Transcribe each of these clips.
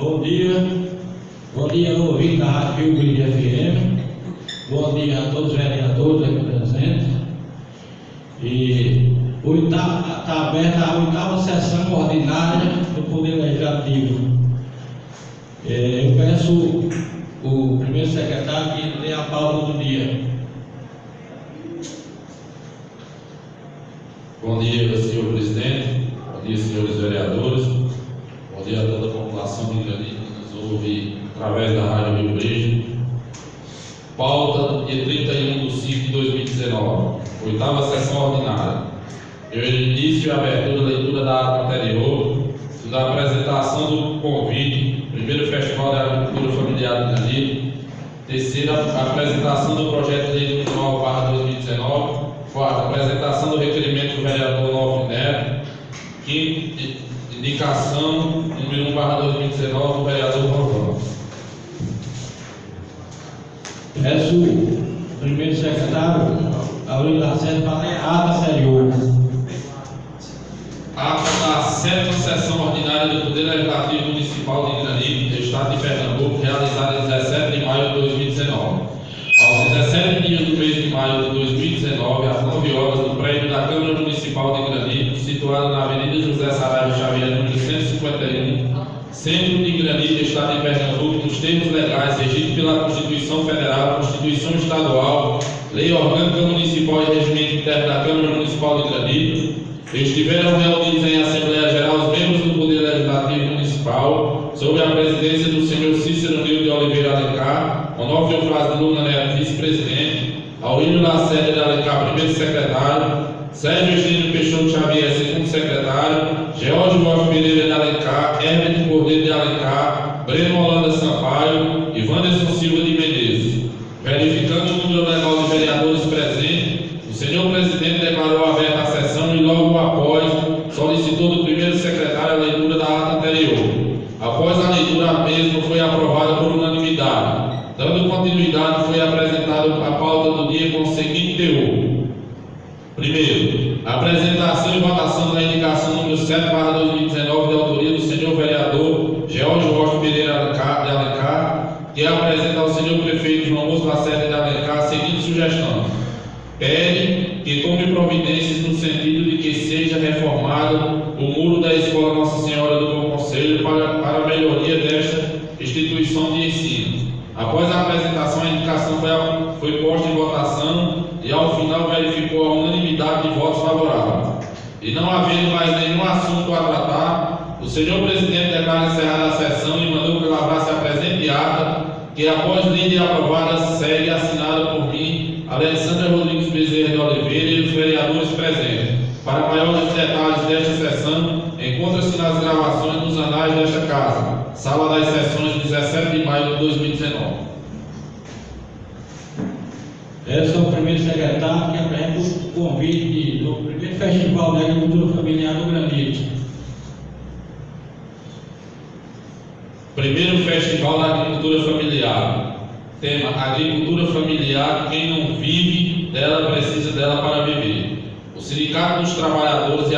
Bom dia, ouvinte da Rádio Rio Grande FM. Bom dia a todos os vereadores aqui presentes. E está aberta a 8ª sessão ordinária do Poder Legislativo. Eu peço o primeiro secretário que dê a pauta do dia. Bom dia, senhor presidente. Bom dia, senhores vereadores. Bom dia a toda a população de Granito que nos ouve através da Rádio Rio Grande. Pauta dia 31 de 5 de 2019, 8ª sessão ordinária. Eu início e abertura da leitura da ata anterior, da apresentação do convite, primeiro Festival da Agricultura Familiar de Granito, terceira, a apresentação do projeto de lei 9/2019, quarta, apresentação do requerimento do vereador Nofre Neto, quinta, indicação número 1/2019 do vereador Rovão. Peço o primeiro secretário, Aurélio Lacerda, para ler a ata anterior. Ata da 7ª sessão ordinária do Poder Legislativo Municipal de Granito, Estado de Pernambuco, realizada em 17 de maio de 2019. Aos 17 dias do mês de maio de 2019, às 9 horas, no prédio da Câmara Municipal de Granito, situado na Avenida José Saraiva Xavier, número 151, Centro de Granito, Estado de Pernambuco, nos termos legais regidos pela Constituição Federal, Constituição Estadual, Lei Orgânica Municipal e Regimento Interno da Câmara Municipal de Granito, estiveram reunidos em Assembleia Geral os membros do Poder Legislativo Municipal, sob a presidência do senhor Cícero Nil de Oliveira Alencar, Onofre Eufrásio de Luna Neto, vice-presidente, Aurélio Lacerda de Alencar, primeiro secretário, Sérgio Estênio Peixoto Xavier, segundo secretário, George Rocha Pereira de Alencar, Herbert Cordeiro de Alencar, Breno Holanda Sampaio e Wanderson Silva de Menezes. Verificando o número legal de vereadores presentes, o senhor presidente declarou aberta a sessão e logo após solicitou do primeiro secretário a leitura da ata anterior. Após a leitura, a mesma foi aprovada por unanimidade. Dando continuidade, foi apresentada a pauta do dia com o seguinte teor. Primeiro, a apresentação e votação da indicação número 7/2019 de autoria do senhor vereador George Rocha Pereira de Alencar, que apresenta ao senhor prefeito João Bosco Lacerda de Alencar a seguinte sugestão: pede que tome providências no sentido de que seja reformado o muro da Escola Nossa Senhora do Bom Conselho para a melhoria desta instituição de ensino. Após a apresentação, a indicação foi posta em votação e ao final verificou a unanimidade de votos favoráveis. E não havendo mais nenhum assunto a tratar, o senhor presidente declara encerrada a sessão e mandou que lavrasse a presente ata, que após lida e aprovada segue assinada por mim, Alessandra Rodrigues Bezerra de Oliveira e os vereadores presentes. Para maiores detalhes desta sessão, encontra-se nas gravações dos anais desta casa, Sala das Sessões, 17 de maio de 2019. Esse é o primeiro secretário que apresenta o convite do primeiro Festival da Agricultura Familiar do Granito. Primeiro Festival da Agricultura Familiar. Tema: Agricultura Familiar, quem não vive dela precisa dela para viver. O Sindicato dos Trabalhadores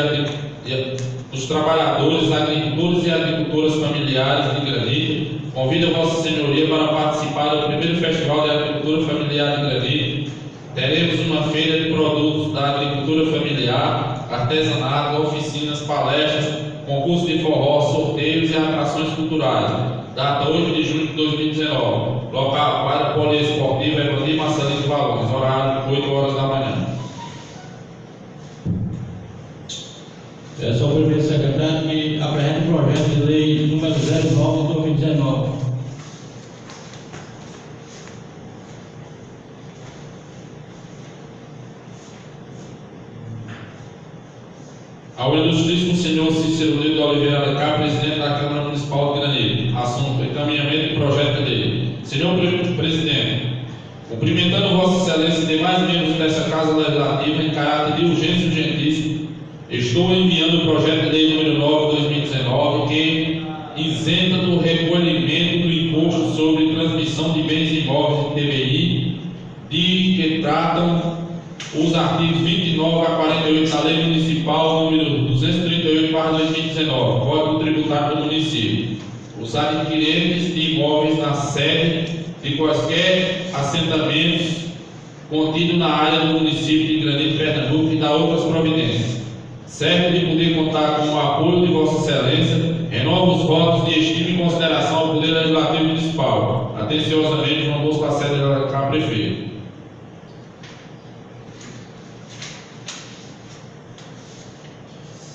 Agricultores e Agricultoras Familiares de Granito convida Vossa Senhoria para participar do primeiro Festival de Agricultura Familiar de Granito. Teremos uma feira de produtos da agricultura familiar, artesanato, oficinas, palestras, concurso de forró, sorteios e atrações culturais. Data 8 de junho de 2019. Local: quadra poliesportiva Evandir Marcelino Valões. Horário: 8 horas da manhã. Esse é o primeiro secretário que apresenta o projeto de lei número 09 de 2019. Ao ilustríssimo senhor Cícero Nil de Oliveira Alencar, presidente da Câmara Municipal de Granito. Assunto: encaminhamento do projeto de lei. Senhor presidente, cumprimentando Vossa Excelência e demais membros desta Casa Legislativa em caráter de urgência e urgentíssimo, estou enviando o projeto de lei número 9 de 2019, que isenta do recolhimento do imposto sobre transmissão de bens imóveis de TBI, que tratam os artigos 29 a 48 da Lei Municipal número 238/2019, Código Tributário do Município. os adquirentes de imóveis na sede de quaisquer assentamentos contidos na área do município de Granito, Pernambuco, e da outras providências. Certo de poder contar com o apoio de Vossa Excelência, renovo os votos de estima e consideração ao Poder Legislativo Municipal. Atenciosamente, João Bosco Lacerda de Alencar, prefeito.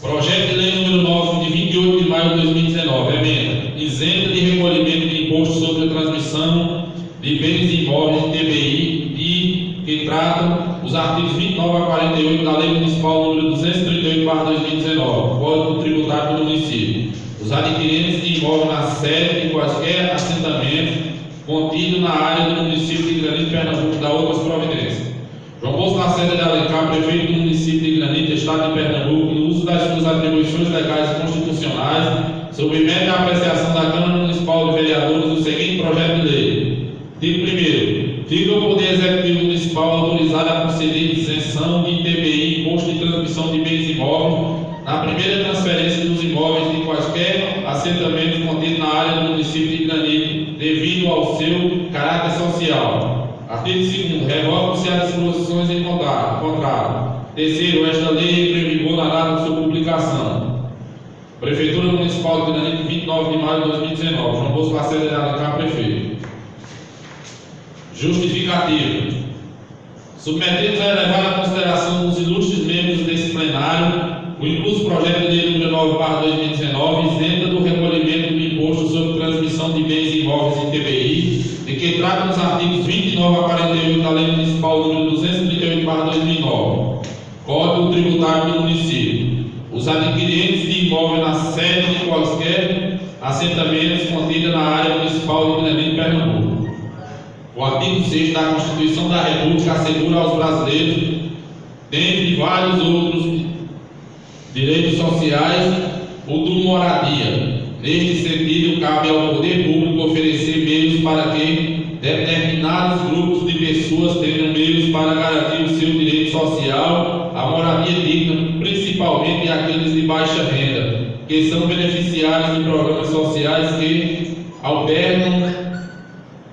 Projeto de Lei número 9, de 28 de maio de 2019, emenda, isenta de recolhimento de imposto sobre a transmissão de bens imóveis de TBI e que tratam os artigos 29 a 48 da Lei Municipal número 238/2019, Código Tributário do Município. Os adquirentes de imóveis na sede de quaisquer assentamentos contidos na área do município de Granito, Pernambuco, da outras providências. João Bosco Lacerda de Alencar, prefeito do município de Granito, Estado de Pernambuco, no uso das suas atribuições legais e constitucionais, submete à apreciação da Câmara Municipal de Vereadores o seguinte projeto de lei. Título primeiro. Fica o Poder Executivo Municipal autorizado a conceder isenção de ITBI, Imposto de Transmissão de Bens Imóveis, na primeira transferência dos imóveis de quaisquer assentamentos contidos na área do município de Granito, devido ao seu caráter social. Artigo 2º. Revogam-se as disposições em contrário. Terceiro. Esta lei entra em vigor na data de sua publicação. Prefeitura Municipal de Granito, 29 de maio de 2019. João Bosco Lacerda de Alencar, prefeito. Justificativo. Submetidos a elevar a consideração dos ilustres membros desse plenário o incluso projeto de lei número 9/2019, isenta do recolhimento do imposto sobre transmissão de bens imóveis em TBI, de que trata os artigos 29 a 48 da Lei Municipal número 238/2009, Código Tributário do Município. Os adquirentes de imóveis na sede de quaisquer assentamentos contidos na área municipal de Granito, Pernambuco. O artigo 6 da Constituição da República assegura aos brasileiros, dentre vários outros direitos sociais, o do moradia. Neste sentido, cabe ao poder público oferecer meios para que determinados grupos de pessoas tenham meios para garantir o seu direito social, a moradia digna, principalmente aqueles de baixa renda, que são beneficiários de programas sociais que albergam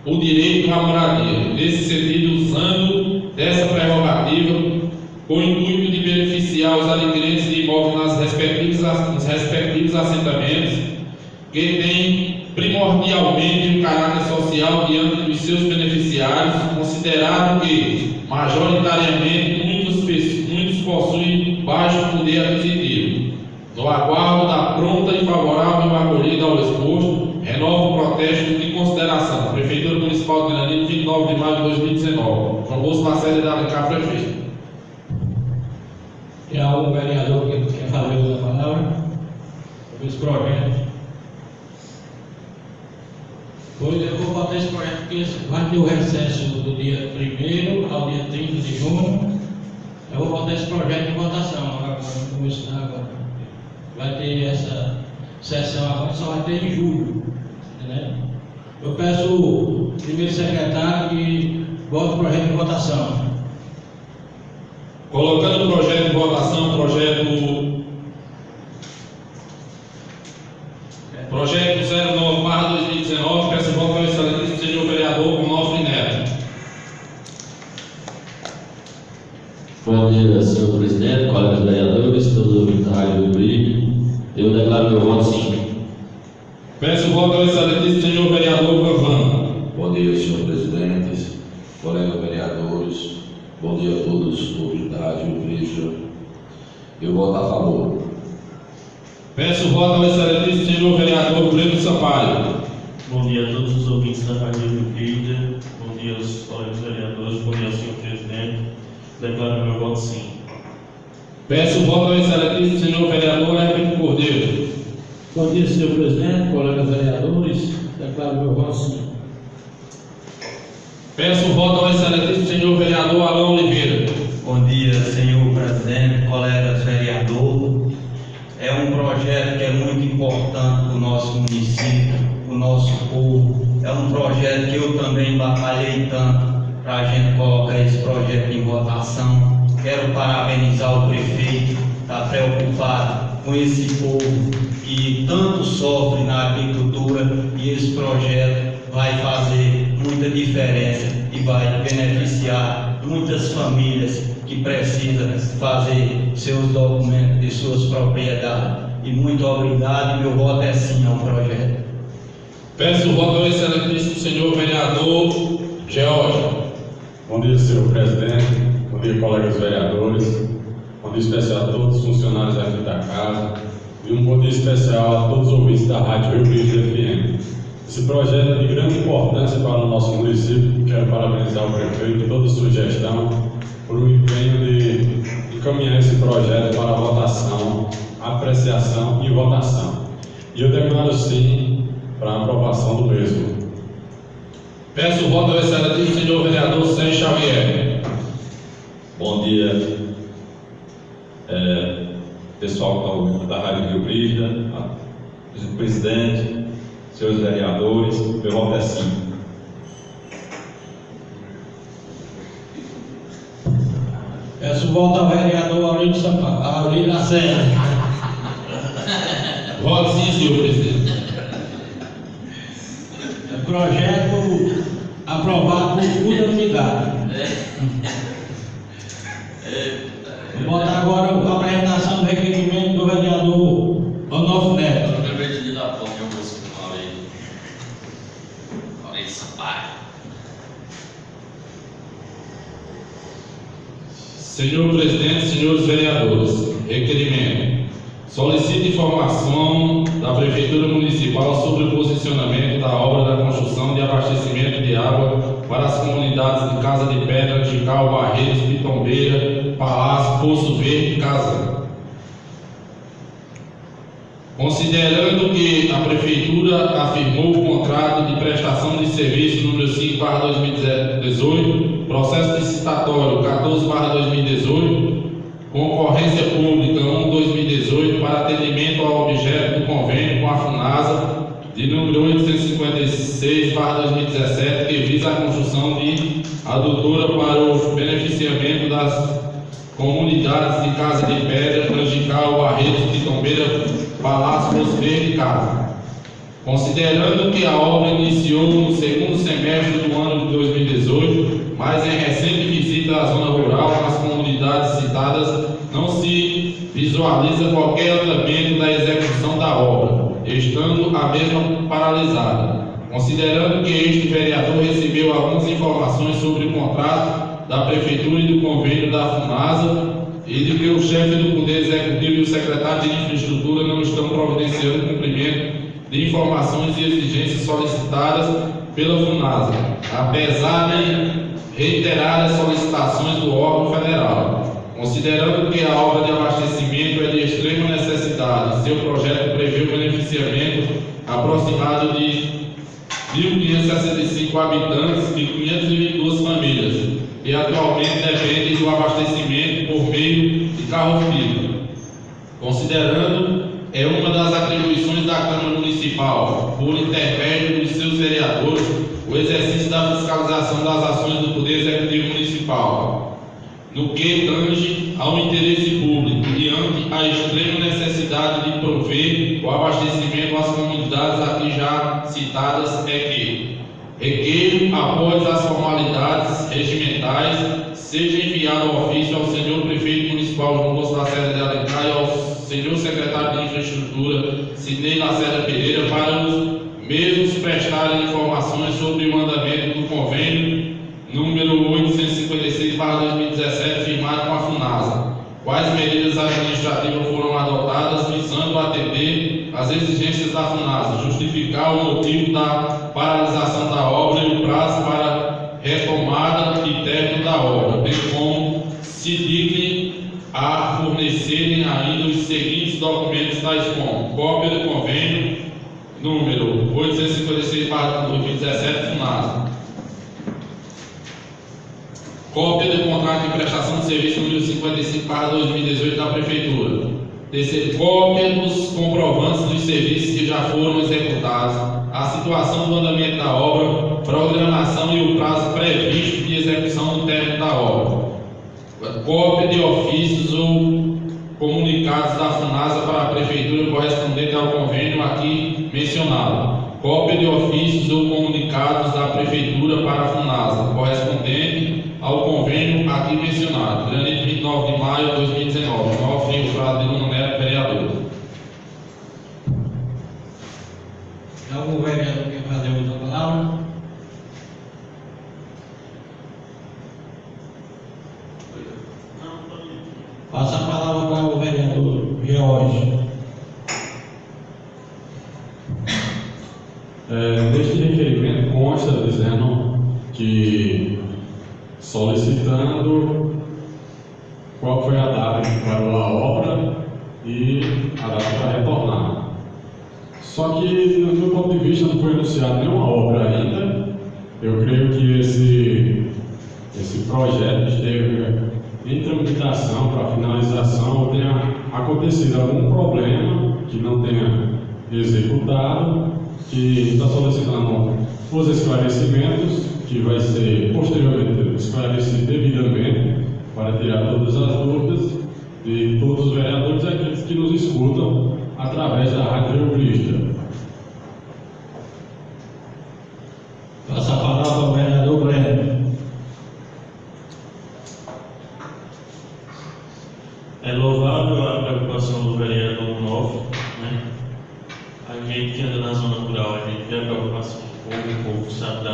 o direito à moradia. Nesse sentido, usando dessa prerrogativa, com o intuito de beneficiar os adquirentes de imóveis nos respectivos assentamentos, que têm primordialmente um caráter social diante dos seus beneficiários, considerado que, majoritariamente, muitos possuem baixo poder aquisitivo. No aguardo da pronta e favorável acolhida ao exposto, renovo o protesto de consideração. Prefeitura Municipal de Granito, 29 de maio de 2019. João Bosco Lacerda de Alencar, prefeito. Tem algum vereador que quer fazer uso da palavra? Sobre esse projeto? Pois eu vou botar esse projeto porque vai ter o recesso do dia 1º ao dia 30 de junho. Eu vou botar esse projeto em votação agora, no começo agora. Vai ter essa sessão agora, só vai ter em julho. Entendeu? Eu peço o primeiro secretário que bote o projeto em votação. Colocando o projeto em votação, projeto 09/2019, peço voto ao excelentíssimo senhor vereador Onofre Neto. Bom dia, senhor presidente, colegas vereadores, todos os ouvintes da Rádio do Brilho. Eu declaro meu voto sim. Peço voto ao excelentíssimo senhor vereador Gavan. Bom dia, senhor presidente, colegas vereadores. Bom dia a todos os ouvintes da Rádio Brilho. Eu voto a favor. Peço voto ao excelentíssimo senhor vereador Breno Sampaio. Bom dia a todos os ouvintes da Rádio Líder. Bom dia aos colegas vereadores. Bom dia ao senhor presidente. Declaro meu voto sim. Peço voto ao excelentíssimo senhor vereador Everton Cordeiro. Bom dia, senhor presidente, colegas vereadores. Declaro meu voto sim. Peço voto ao excelentíssimo senhor vereador Alain Oliveira. Bom dia, senhor presidente, colegas vereadores. É um projeto que é muito importante para o nosso município, para o nosso povo. É um projeto que eu também batalhei tanto para a gente colocar esse projeto em votação. Quero parabenizar o prefeito, está preocupado com esse povo que tanto sofre na agricultura, e esse projeto vai fazer muita diferença e vai beneficiar muitas famílias que precisam fazer seus documentos de suas propriedades. E muito obrigado, e meu voto é sim ao projeto. Peço o voto ao excelentíssimo senhor vereador George. Bom dia, senhor presidente. Bom dia, colegas vereadores. Bom dia especial a todos os funcionários aqui da casa. E um bom dia especial a todos os ouvintes da Rádio Rio Brilho FM. Esse projeto é de grande importância para o nosso município. Quero parabenizar o prefeito e toda a sua gestão por o empenho de encaminhar esse projeto para a votação, apreciação e votação. E eu declaro sim para a aprovação do mesmo. Peço o voto ao excelentíssimo senhor vereador Sérgio Xavier. Bom dia, pessoal da Rádio Rio Brilho, presidente, senhores vereadores, meu voto é sim. Peço voto ao vereador Aurélio Lacerda. Voto sim, senhor presidente. Projeto aprovado por unanimidade. Vou botar agora a apresentação do requerimento do vereador Onofre Neto. Eu acabei de dar fome, eu vou escutar aí. Aurélio Sampaio. Senhor presidente, senhores vereadores, requerimento. Solicito informação da Prefeitura Municipal sobre o posicionamento da obra da construção de abastecimento de água para as comunidades de Casa de Pedra, Tical, Barreiros, Pitombeira, Palácio, Poço Verde e Casão. Considerando que a Prefeitura afirmou o contrato de prestação de serviço número 5/2018, processo licitatório 14/2018, concorrência pública 1/2018 para atendimento ao objeto do convênio com a FUNASA de número 856/2017, que visa a construção de adutora para o beneficiamento das comunidades de Casa de Pedra, Canjical, Barreiros, Pitombeira, Palácio, Poço Verde e Casa. Considerando que a obra iniciou no segundo semestre do ano de 2018, mas em recente visita à zona rural nas comunidades citadas, não se visualiza qualquer andamento da execução da obra, estando a mesma paralisada. Considerando que este vereador recebeu algumas informações sobre o contrato da Prefeitura e do convênio da FUNASA, e de que o chefe do Poder Executivo e o secretário de Infraestrutura não estão providenciando o cumprimento de informações e exigências solicitadas pela FUNASA, apesar de reiteradas solicitações do órgão federal. Considerando que a obra de abastecimento é de extrema necessidade, seu projeto prevê o beneficiamento aproximado de 1.565 habitantes e 522 famílias, e atualmente dependem do abastecimento por meio de carro-pipa. Considerando uma das atribuições da Câmara Municipal, por intermédio dos seus vereadores, o exercício da fiscalização das ações do Poder Executivo Municipal, no que tange ao interesse público, diante a extrema necessidade de prover o abastecimento às comunidades aqui já citadas, é que requeiro, após as formalidades regimentais, seja enviado ofício ao senhor prefeito municipal João Bosco Lacerda de Alencar e ao senhor secretário de Infraestrutura Sidnei Lacerda Pereira para os mesmos prestarem informações sobre o andamento do convênio número 856/2017 firmado com a FUNASA. Quais medidas administrativas foram adotadas visando atender às exigências da FUNASA, justificar o motivo da paralisação da obra e o prazo para retomada e término da obra, bem como se digne a fornecerem ainda os seguintes documentos, tais como cópia do convênio número 856/2017 FUNASA, cópia do contrato de prestação de serviço número 55/2018 da Prefeitura. Terceiro, cópia dos comprovantes dos serviços que já foram executados, a situação do andamento da obra, programação e o prazo previsto de execução do término da obra. Cópia de ofícios ou comunicados da FUNASA para a Prefeitura correspondente ao convênio aqui mencionado. Cópia de ofícios ou comunicados da Prefeitura para a FUNASA correspondente ao convênio aqui mencionado. Granito, 29 de maio de 2019. Ofre o prazo de Luna Neto, vereador. Algum vereador quer fazer uso da palavra? Passa a palavra para o vereador George. Neste requerimento consta dizendo que solicitando qual foi a data que parou a obra e a data para retornar. Só que, do meu ponto de vista, não foi anunciada nenhuma obra ainda. Eu creio que esse projeto esteve em tramitação para finalização ou tenha acontecido algum problema que não tenha executado, que está solicitando os esclarecimentos, que vai ser posteriormente esclarecido devidamente para tirar todas as dúvidas de todos os vereadores e aqueles que nos escutam através da Rádio Rio Brígida. Passa a palavra para o vereador Breno. É louvável a preocupação do vereador Novo, né? A gente que anda na zona rural, a gente vê a preocupação do povo sabe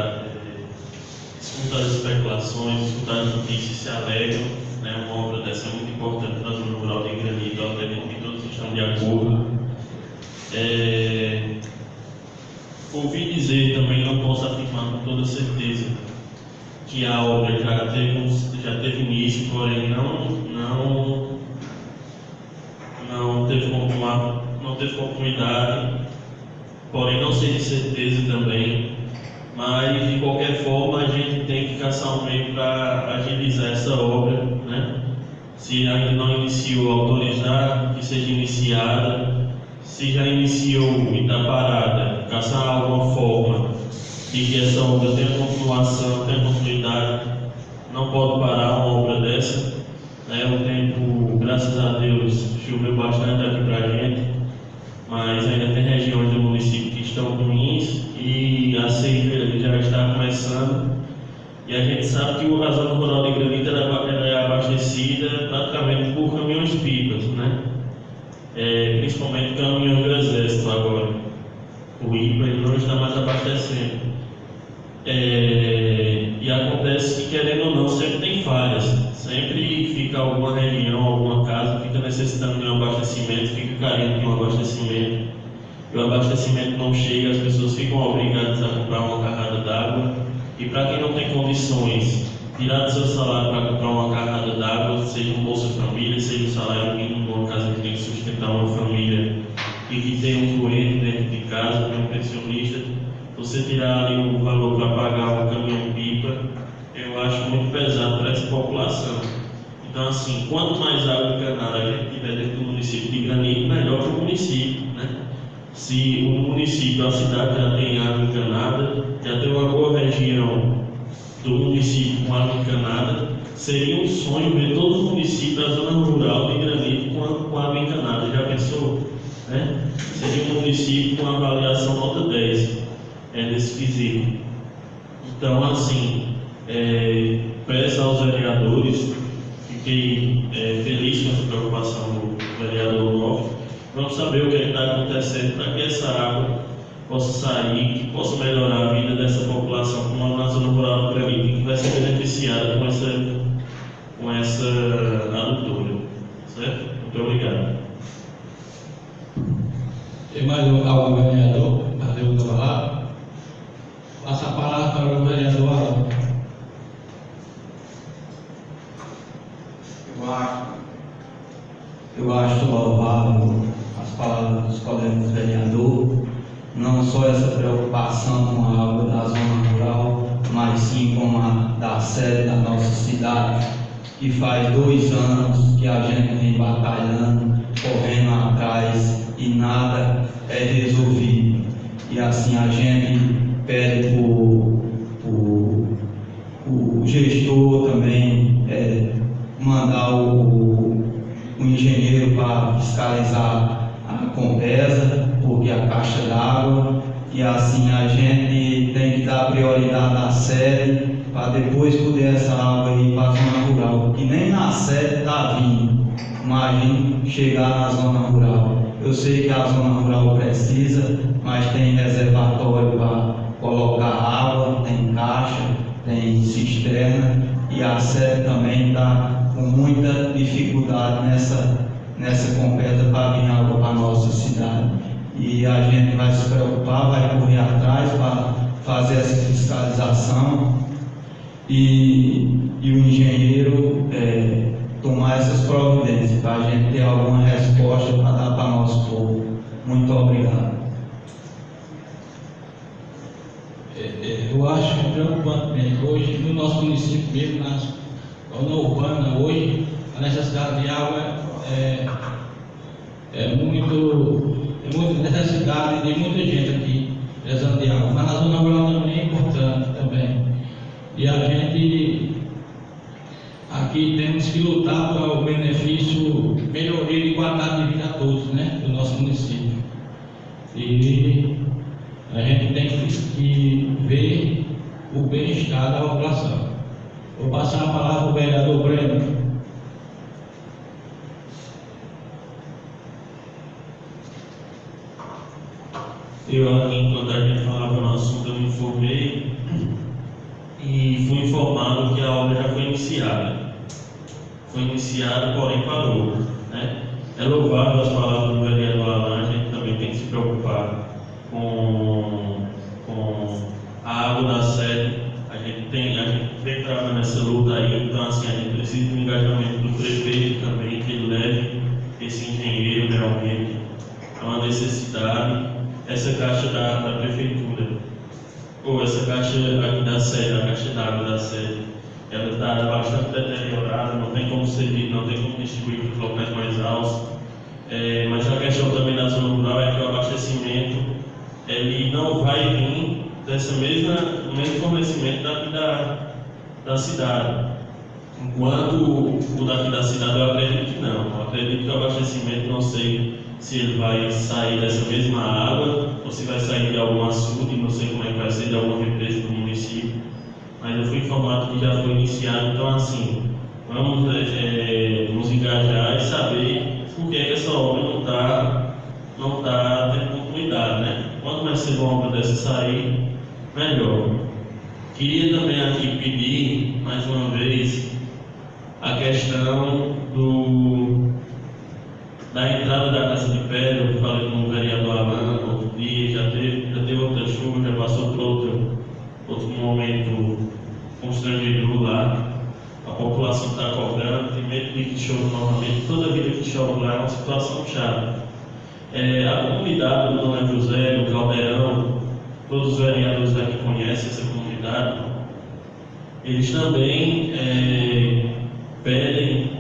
escutar as especulações, escutar as notícias, se alegram, né? Uma obra dessa é muito importante para a zona rural de Granito, acredito que todos estão de acordo. Ouvi dizer também, não posso afirmar com toda certeza, que a obra já teve início, porém não teve continuidade, porém não sei de certeza também, mas de qualquer forma a gente tem que caçar um meio para agilizar essa obra, né? Se ainda não iniciou, autorizar que seja iniciada. Se já iniciou e está parada, caçar alguma forma de que essa obra tenha continuação, tenha continuidade. Não pode parar uma obra dessa, né? O tempo, graças a Deus, choveu bastante aqui para a gente, mas ainda tem regiões do município que estão ruins e a seca já está começando. E a gente sabe que a zona rural de Granito ela é abastecida praticamente por caminhões-pipas, né? Principalmente caminhões do Exército agora. O IPA ele não está mais abastecendo. E acontece que, querendo ou não, sempre tem falhas. Sempre fica alguma região, alguma casa, fica necessitando de um abastecimento, fica carente de um abastecimento. E o abastecimento não chega, as pessoas ficam obrigadas a comprar uma carrada d'água. E para quem não tem condições, tirar do seu salário para comprar uma carrada d'água, seja um Bolsa Família, seja um salário mínimo, uma casa que tem que sustentar uma família e que tem um doente dentro de casa, tem um pensionista, você tirar ali o valor para pagar um caminhão-pipa, eu acho muito pesado para essa população. Então, assim, quanto mais água encanada a gente tiver dentro do município de Granito, melhor para o município, né? Se o município, a cidade já tem água encanada, já tem uma boa região do município com água encanada, seria um sonho ver todos os municípios da zona rural de Granito com água encanada. Já pensou? Né? Seria um município com avaliação nota 10 nesse quesito. Então, assim, peço aos vereadores, fiquei feliz com essa preocupação do vereador Novo. Vamos saber o que está acontecendo para que essa água possa sair, que possa melhorar a vida dessa população que mora na zona rural do Granito e que vai ser beneficiada com essa adutora. Certo? Muito obrigado. Tem mais algum vereador? Fazer uso da palavra? Passa a palavra para o vereador Arão. Eu acho louvável as palavras dos colegas vereadores, não só essa preocupação com a água da zona rural, mas sim com a da sede da nossa cidade, que faz 2 anos que a gente vem batalhando, correndo atrás e nada é resolvido. E assim a gente pede o gestor também mandar o engenheiro dar prioridade à sede, para depois poder essa água ir para a zona rural, que nem na sede está vindo. Imagine chegar na zona rural. Eu sei que a zona rural precisa, mas tem reservatório para colocar água, tem caixa, tem cisterna, e a sede também está com muita dificuldade nessa completa para vir água para a nossa cidade. E a gente vai se preocupar, vai correr atrás para fazer essa fiscalização e o engenheiro tomar essas providências para a gente ter alguma resposta para dar para o nosso povo. Muito obrigado. Eu acho preocupante mesmo. Hoje, no nosso município mesmo, na zona urbana, hoje, a necessidade de água é muita necessidade de muita gente aqui precisando de água. Mas na zona rural também é importante também. E a gente aqui temos que lutar para o benefício, melhoria de qualidade de vida a todos, né, do nosso município. E a gente tem que ver o bem-estar da população. Vou passar a palavra para o vereador Breno. Eu aqui, enquanto a gente falava no assunto, eu me informei e fui informado que a obra já foi iniciada. Foi iniciada, porém parou, né? É louvável as palavras do vereador Alan, a gente também tem que se preocupar com a água da sede. A gente vem travando essa luta aí, então assim, a gente precisa do engajamento do prefeito também, que ele leve esse engenheiro realmente. É uma necessidade. Essa caixa da prefeitura, ou essa caixa aqui da sede, a caixa d'água da sede, ela está bastante deteriorada, não tem como servir, não tem como distribuir para os locais mais altos. Mas a questão também da zona rural é que o abastecimento ele não vai vir desse mesmo fornecimento daqui da cidade. Enquanto o daqui da cidade eu acredito que não. Eu acredito que o abastecimento, não sei se ele vai sair dessa mesma água ou se vai sair de algum açude, não sei como é que vai ser, de alguma represa do município. Mas eu fui informado que já foi iniciado, então assim, vamos nos engajar e saber por que essa obra não está tendo continuidade, né? Quanto mais cedo uma obra dessa sair, melhor. Queria também aqui pedir, mais uma vez, a questão da entrada da Casa de Pedra. Eu falei com o vereador Alan outro dia, já teve outra chuva, já passou por outro momento constrangedor lá. A população está cobrando, tem medo de que chove novamente. Toda vida que chove lá é uma situação chata. A comunidade do Dona José, do Caldeirão, todos os vereadores daqui conhecem essa comunidade. Eles também pedem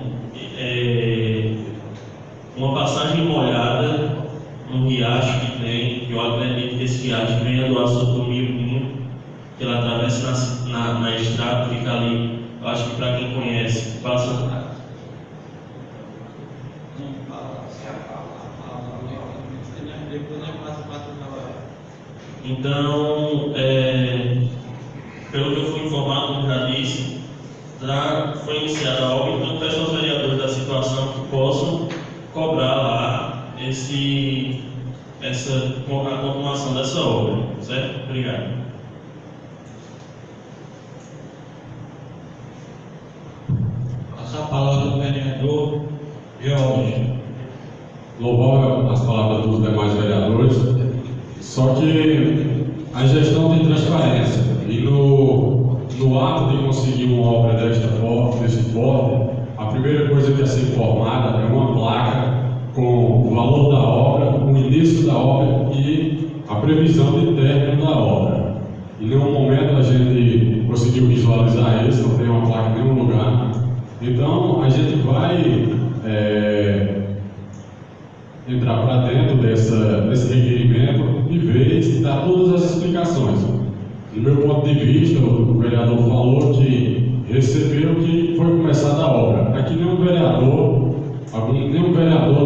uma passagem molhada no riacho que tem, que eu acredito que esse riacho venha do açude do Miudinho, que ela atravessa na estrada, fica ali. Eu acho que para quem conhece, passa. Então, pelo que eu fui informado, como já disse, foi iniciada a obra, então peço aos vereadores da situação que possam cobrar lá a continuação dessa obra, certo? Obrigado. Passar a palavra do vereador Jorge. Louvável as palavras dos demais vereadores, só que a gestão tem transparência e no ato de conseguir uma obra desse porte, a primeira coisa que é ser informada é uma placa com o valor da obra, o início da obra e a previsão de término da obra. Em nenhum momento a gente conseguiu visualizar isso, não tem uma placa em nenhum lugar. Então a gente vai entrar para dentro desse requerimento e ver se dá todas as explicações. Do meu ponto de vista, o vereador falou que recebeu que foi começada a obra. Aqui nenhum vereador,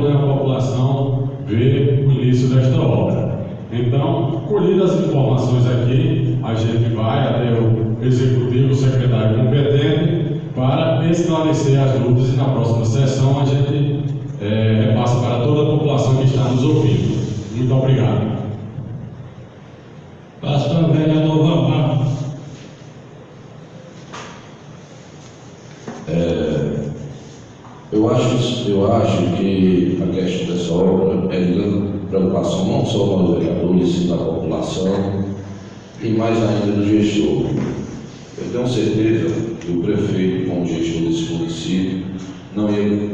nem a população vê o início desta obra. Então, colhidas as informações aqui, a gente vai até o executivo, o secretário competente, para esclarecer as dúvidas e na próxima sessão a gente repassa para toda a população que está nos ouvindo. Muito obrigado. Passo para o vereador Vampan. Eu acho que a questão dessa obra é de grande preocupação não só dos vereadores, da população e mais ainda do gestor. Eu tenho certeza que o prefeito, como gestor desse município, não ia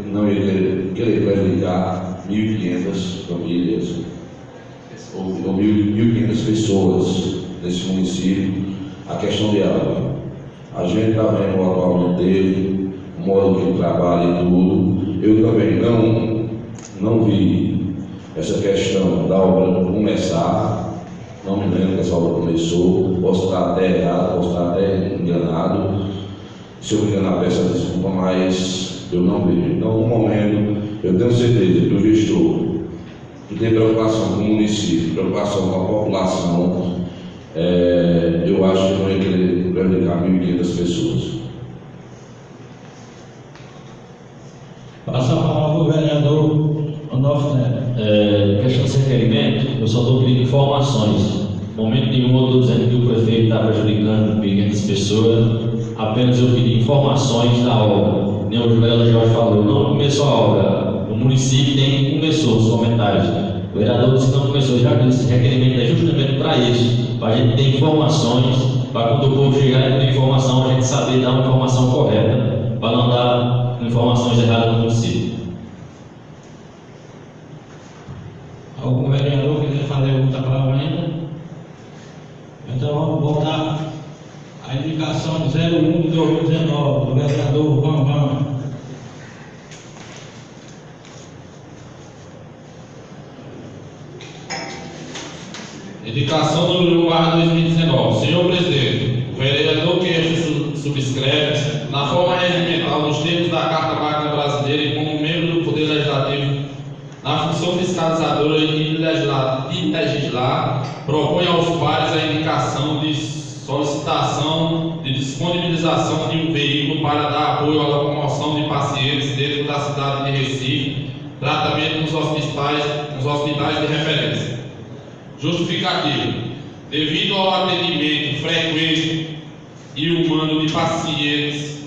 querer prejudicar 1.500 famílias ou 1.500 pessoas nesse município. A questão de água. A gente está vendo o atualmente dele, o modo que ele trabalha e tudo. Eu também não vi essa questão da obra começar. Não me lembro que essa obra começou. Posso estar até errado, posso estar até enganado. Se eu me enganar, peço desculpa, mas eu não vejo. Então, no momento, eu tenho certeza que o gestor que tem preocupação com o município, preocupação com a população, eu acho que não ia querer prejudicar 1.500 pessoas. Passa a palavra para o vereador Onofre Neto. Questão de requerimento, eu só estou pedindo informações. No momento nenhum eu estou dizendo que o prefeito está prejudicando pequenas pessoas, apenas eu pedi informações da obra. Nem o vereador Jorge falou, não começou a obra, o município começou os comentários. O vereador disse que não começou, já que esse requerimento é justamente para isso, para a gente ter informações, para quando o povo chegar e ter informação, a gente saber dar uma informação correta, para não dar informações erradas no município. Algum vereador que quer fazer outra palavra ainda? Então vamos voltar à indicação 01 de 2019 do vereador Vampan. Indicação número 1/2019. Senhor presidente, o vereador que subscreve, na forma regimental, nos termos da Carta Magna Brasileira e como membro do Poder Legislativo, na função fiscalizadora e legislar, propõe aos pares a indicação de solicitação de disponibilização de um veículo para dar apoio à locomoção de pacientes dentro da cidade de Recife, tratamento nos hospitais de referência. Justificativo. Devido ao atendimento frequente e humano de pacientes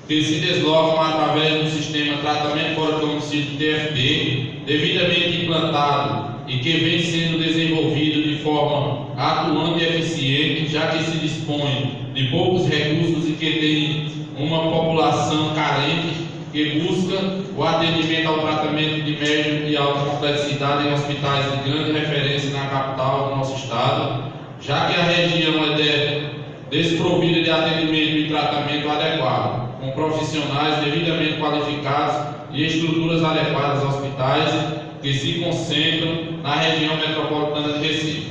que se deslocam através do sistema Tratamento Fora do Domicílio TFD, devidamente implantado e que vem sendo desenvolvido de forma atuante e eficiente, já que se dispõe de poucos recursos e que tem uma população carente que busca o atendimento ao tratamento de média e alta complexidade em hospitais de grande referência na capital do nosso estado, já que a região é desprovida de atendimento e tratamento adequado, com profissionais devidamente qualificados e estruturas adequadas aos hospitais que se concentram na região metropolitana de Recife.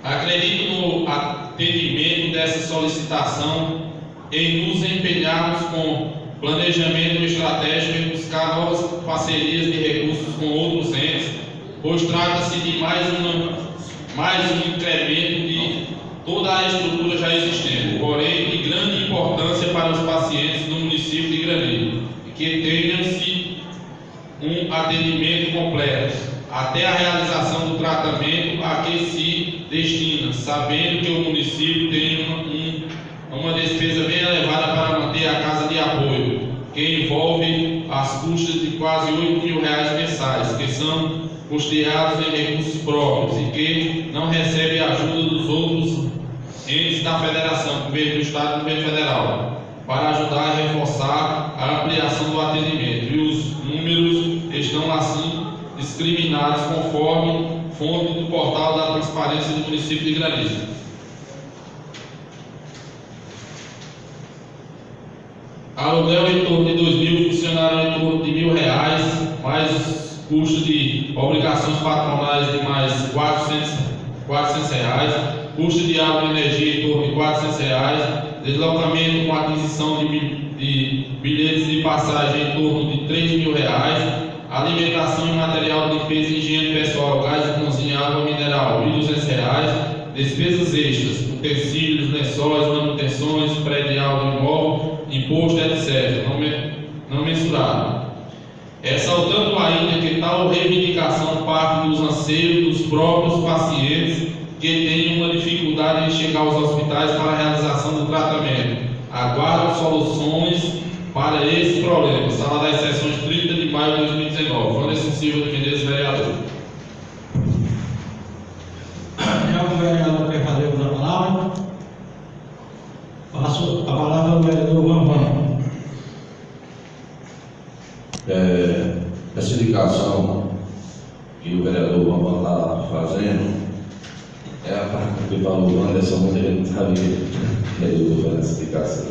Acredito no atendimento dessa solicitação em nos empenharmos com planejamento estratégico em buscar novas parcerias de recursos com outros entes, pois trata-se de mais um incremento de toda a estrutura já existente, porém de grande importância para os pacientes do município de Granito, e que tenham-se um atendimento completo, até a realização do tratamento a que se destina, sabendo que o município tem uma despesa bem elevada para manter a casa de apoio, que envolve as custas de quase R$8.000 mensais, que são custeados em recursos próprios e que não recebe a ajuda dos outros entes da federação, governo do estado e governo federal, para ajudar a reforçar a ampliação do atendimento. E os números estão assim discriminados conforme fonte do portal da transparência do município de Granito. Aluguel em torno de 2.000, funcionário em torno de R$1.000, mais custo de obrigações patronais de mais R$400, custo de água e energia em torno de R$400, deslocamento com aquisição de bilhetes de passagem em torno de R$3.000, alimentação e material de limpeza e higiene pessoal, gás de cozinha, água mineral, R$1.200, despesas extras, utensílios, lençóis, manutenções, predial do imóvel, imposto, etc., não mensurado. Ressaltando ainda que tal reivindicação parte dos anseios dos próprios pacientes que têm uma dificuldade em chegar aos hospitais para a realização do tratamento. Aguardam soluções para esse problema. Sala das Sessões, 30 de maio de 2019. Anderson Silva de Menezes, vereador. Já o vereador quer fazer uso da palavra? Passo a palavra ao vereador Van. Essa indicação que o vereador Van está fazendo é a parte que falou o Anderson, muita gente sabe que eu vou fazer essa indicação.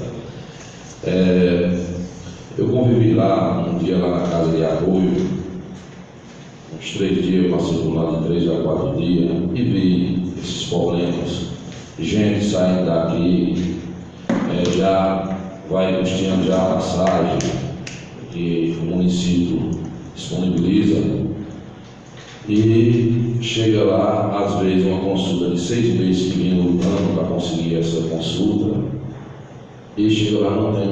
Eu convivi lá, um dia lá na casa de Arroio, uns 3 dias, eu passei por lá de 3 a 4 dias e vi esses problemas, gente saindo daqui, já vai custeando já a passagem que o município disponibiliza e chega lá, às vezes, uma consulta de 6 meses que vinha lutando para conseguir essa consulta e chega lá, não tem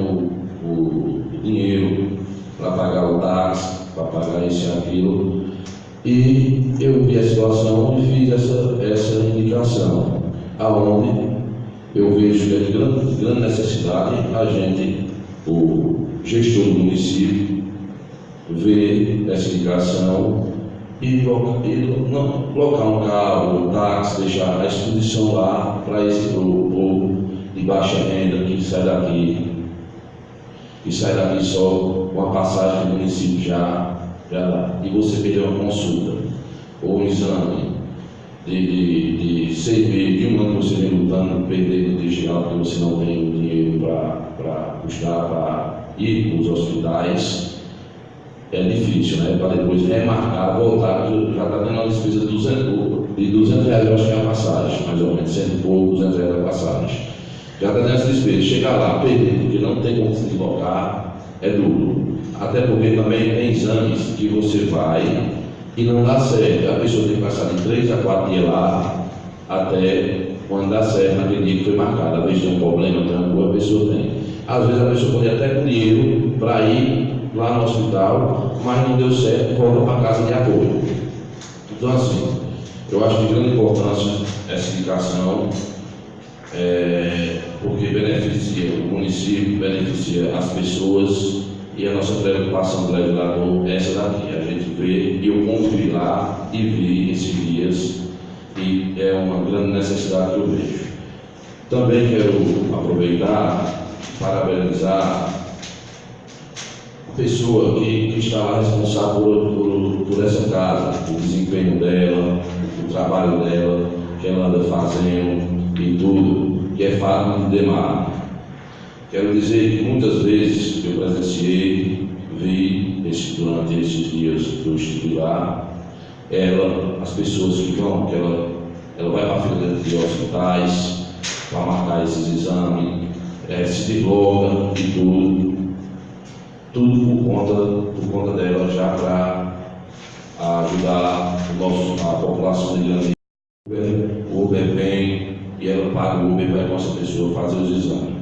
o dinheiro para pagar o táxi, para pagar isso e aquilo, e eu vi a situação e fiz essa indicação, aonde eu vejo que é de grande necessidade a gente, o gestor do município, ver essa indicação e colocar um carro, um táxi, deixar a exposição lá para esse povo de baixa renda que sai daqui só com a passagem do município já dá. E você perder uma consulta ou um exame de 6 meses, de um ano que você vem lutando, perder no digital porque você não tem dinheiro para custar, para ir para os hospitais, é difícil, né? Para depois remarcar, voltar, já está tendo uma despesa de 200 reais, eu acho que é a passagem, mais ou menos, 100 e pouco, 200 reais a passagem. Já está tendo essa despesa. Chegar lá, perder, porque não tem como se deslocar, é duro. Até porque também tem exames que você vai e não dá certo. A pessoa tem que passar de 3 a 4 dias lá, até quando dá certo, naquele dia que foi marcado. Às vezes tem um problema, tranquilo, a pessoa tem. Às vezes a pessoa pode ir até com dinheiro para ir lá no hospital, mas não deu certo, volta para casa de apoio. Então, assim, eu acho de grande importância essa indicação, porque beneficia o município, beneficia as pessoas, e a nossa preocupação do legislador é essa daqui. A gente vê, e eu convivi lá e vi esses dias, e é uma grande necessidade que eu vejo. Também quero aproveitar, parabenizar a pessoa que está lá responsável por essa casa, o desempenho dela, o trabalho dela, que ela anda fazendo e tudo, que é Fátima Demar. Quero dizer que muitas vezes eu presenciei, vi durante esses dias que eu estive lá, as pessoas que vão, que ela vai para a fila de hospitais para marcar esses exames, se desloca e tudo por conta dela, já para ajudar a população de grande. O Uber vem e ela paga o Uber para essa pessoa fazer os exames.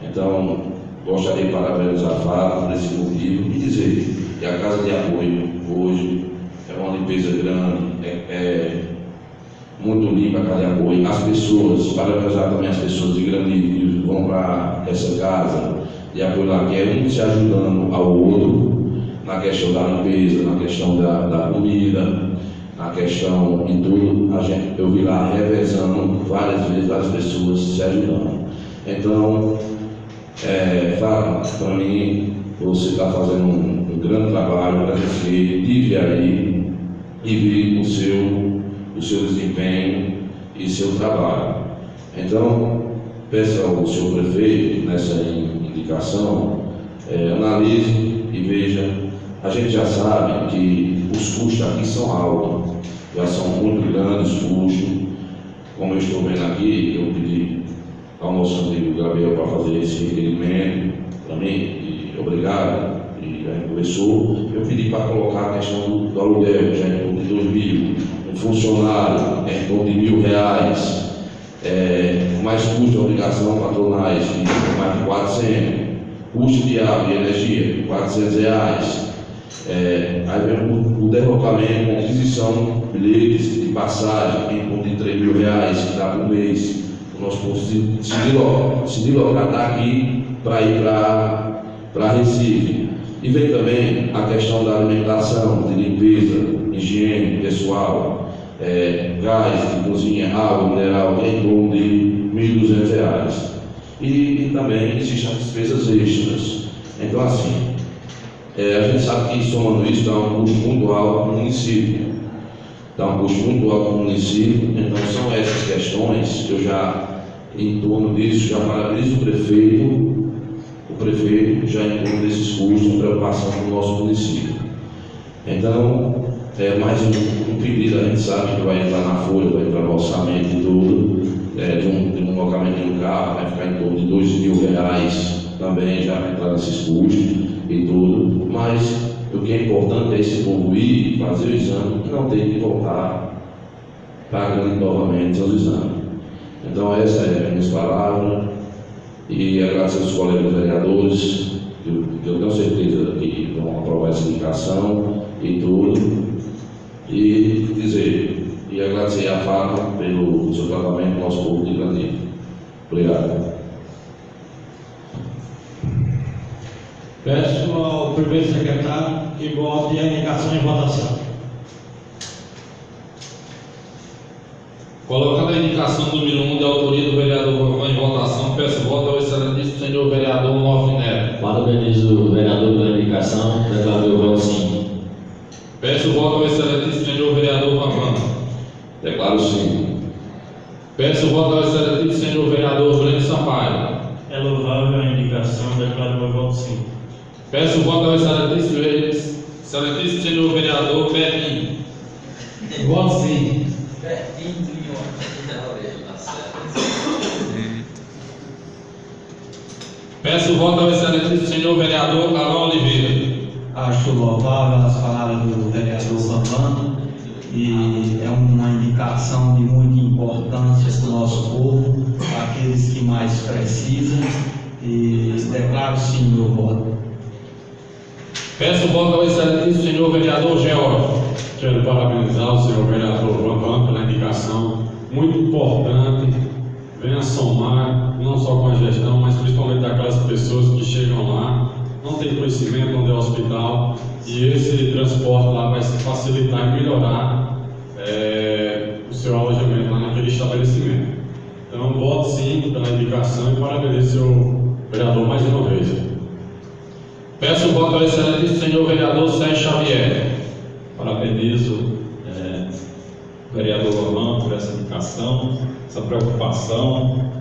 Então, gostaria de parabenizar a Fábio por esse motivo e dizer que a Casa de Apoio hoje é uma limpeza grande, é muito limpa a Casa de Apoio. As pessoas, parabenizar também as pessoas de grande que vão para essa casa de apoio lá, que é um se ajudando ao outro na questão da limpeza, na questão da comida, na questão de tudo. Eu vi lá revezando várias vezes, várias pessoas se ajudando. Então, Fábio, para mim, você está fazendo um grande trabalho para você, tive aí e vi o seu desempenho e seu trabalho. Então, peço ao senhor prefeito, nessa indicação, analise e veja. A gente já sabe que os custos aqui são altos, já são muito grandes os custos. Como eu estou vendo aqui, eu pedi ao nosso amigo Gabriel para fazer esse requerimento para mim, e obrigado, e já conversou. Eu pedi para colocar a questão do aluguel, já em torno de 2.000, um funcionário em torno de R$1.000, mais custo de obrigação patronais de mais de 400, custo de água e energia, R$400. Aí vem o derrocamento, a aquisição de bilhetes de passagem em torno de R$3.000 que dá por mês. O nosso povo se deslocar daqui para ir para Recife. E vem também a questão da alimentação, de limpeza, higiene pessoal, gás de cozinha, água mineral, em torno de R$1.200. E também existem as despesas extras. Então, assim, a gente sabe que somando isso dá um custo muito alto para o município. Então são essas questões que eu já, em torno disso, já parabenizo o prefeito já em torno desses custos, de preocupação com o nosso município. Então, mais um pedido, a gente sabe que vai entrar na folha, vai entrar no orçamento e tudo, de um locamento de um carro, vai ficar em torno de R$2.000 também, já vai entrar nesses custos e tudo, mas o que é importante é esse povo ir fazer o exame e não ter que voltar pagando novamente os exames. Então essa é a minha palavra e agradecer aos colegas vereadores, que eu tenho certeza que vão aprovar essa indicação e tudo, e agradecer a FAPA pelo seu tratamento do nosso povo de Grandinho. Obrigado. Peço ao primeiro secretário que bote a indicação em votação. Colocando a indicação número 1 de autoria do vereador Rovan em votação, peço voto ao excelentíssimo senhor vereador Onofre Neto. Parabenizo o vereador pela indicação, declaro meu voto sim. Peço voto ao excelentíssimo senhor vereador Rovan. Declaro sim. Peço voto ao excelentíssimo senhor vereador Breno Sampaio. É louvável a indicação, declaro meu voto sim. Peço voto ao excelentíssimo senhor vereador Betinho. Voto sim. Peço voto ao excelentíssimo senhor vereador Alão Oliveira. Acho louvável as palavras do vereador Rovan e é uma indicação de muita importância para o nosso povo, aqueles que mais precisam, e declaro sim meu voto. Peço voto ao excelentíssimo senhor vereador George. Quero parabenizar o senhor vereador Rovan pela indicação muito importante, venha somar não só com a gestão, mas principalmente daquelas pessoas que chegam lá, não tem conhecimento onde é o hospital, e esse transporte lá vai se facilitar e melhorar o seu alojamento lá naquele estabelecimento. Então, voto sim pela indicação e parabenizo o senhor vereador mais uma vez. Peço voto ao excelentíssimo senhor vereador Sérgio Xavier. Parabenizo o vereador Rovan por essa indicação, essa preocupação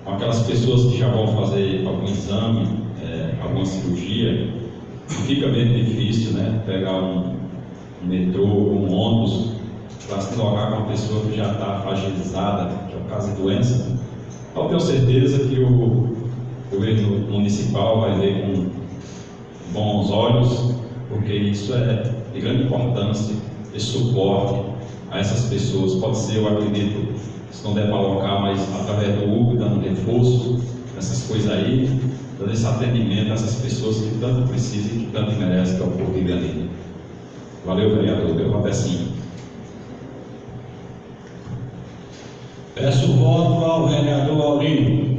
com aquelas pessoas que já vão fazer algum exame, alguma cirurgia. Fica bem difícil, né? Pegar um metrô, um ônibus, para se logar com uma pessoa que já está fragilizada, que é o caso de doença. Eu tenho certeza que o governo municipal vai ver com bons olhos, porque isso é de grande importância, esse suporte a essas pessoas. Pode ser, eu acredito, se não der para alocar, mas através do UB, dando reforço, essas coisas aí, dando esse atendimento a essas pessoas que tanto precisam e que tanto merecem, que é o povo de Grandinho. Valeu, vereador, meu voto é sim. Peço voto ao vereador Aurínio.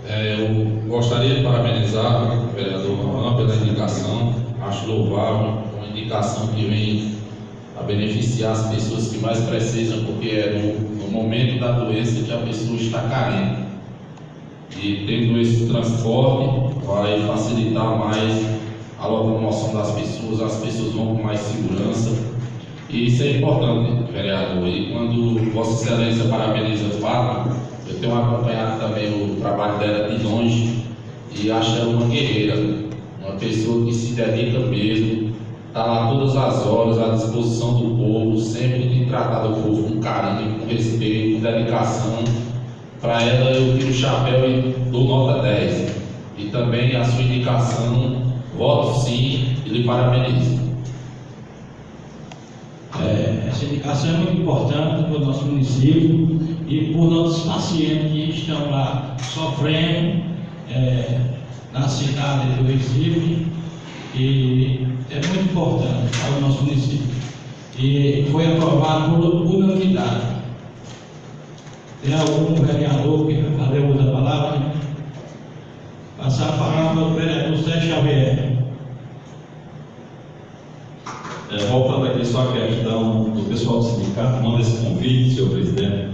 Eu gostaria de parabenizar o vereador Rovan pela indicação. Acho louvável, uma indicação que vem a beneficiar as pessoas que mais precisam, porque é no momento da doença que a pessoa está carente. E tendo esse transporte, vai facilitar mais a locomoção das pessoas, as pessoas vão com mais segurança. E isso é importante, vereador. E quando Vossa Excelência parabeniza a FAPA, eu tenho acompanhado também o trabalho dela de longe e acho ela uma guerreira, uma pessoa que se dedica mesmo, está lá todas as horas à disposição do povo, sempre tem tratado o povo com carinho, com respeito, com dedicação. Para ela eu tiro o chapéu e dou nota 10. E também a sua indicação, voto sim e lhe parabenizo. Essa indicação é muito importante para o nosso município e por nossos pacientes que estão lá sofrendo na cidade do Recife, e é muito importante para o nosso município. E foi aprovado por unanimidade. Tem algum vereador que vai fazer uso da palavra? Passar a palavra ao vereador Sérgio Xavier. Voltando aqui só a questão do pessoal do sindicato, manda esse convite, senhor presidente.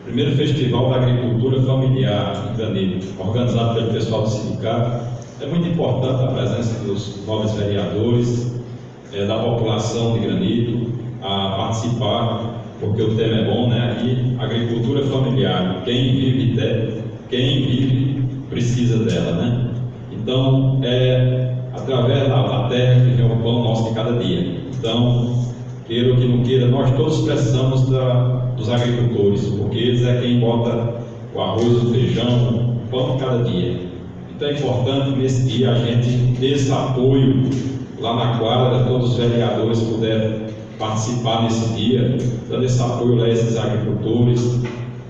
Primeiro Festival da Agricultura Familiar em Granito, organizado pelo pessoal do sindicato. É muito importante a presença dos nobres vereadores, da população de Granito, a participar, porque o tema é bom, né? Aqui, agricultura familiar, quem vive precisa dela, né? Então, através da terra que vem o pão nosso de cada dia. Então, queira ou que não queira, nós todos precisamos dos agricultores, porque eles é quem bota o arroz, o feijão, o pão de cada dia. Então é importante nesse dia a gente ter esse apoio lá na quadra, todos os vereadores puderem participar nesse dia, dando esse apoio a esses agricultores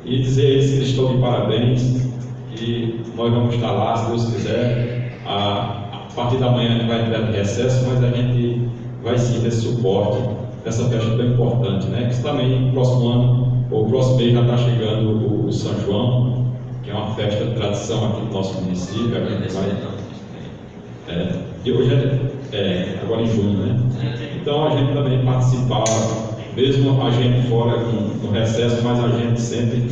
e dizer a eles que eles estão de parabéns, que nós vamos estar lá, se Deus quiser. A partir da manhã a gente vai entrar de recesso, mas a gente vai sim ter suporte dessa festa tão importante, né? Que também no próximo ano, ou próximo mês já está chegando o São João, que é uma festa de tradição aqui no nosso município. A gente vai, e hoje agora em junho, né? Então a gente também participar, mesmo a gente fora no recesso, mas a gente sempre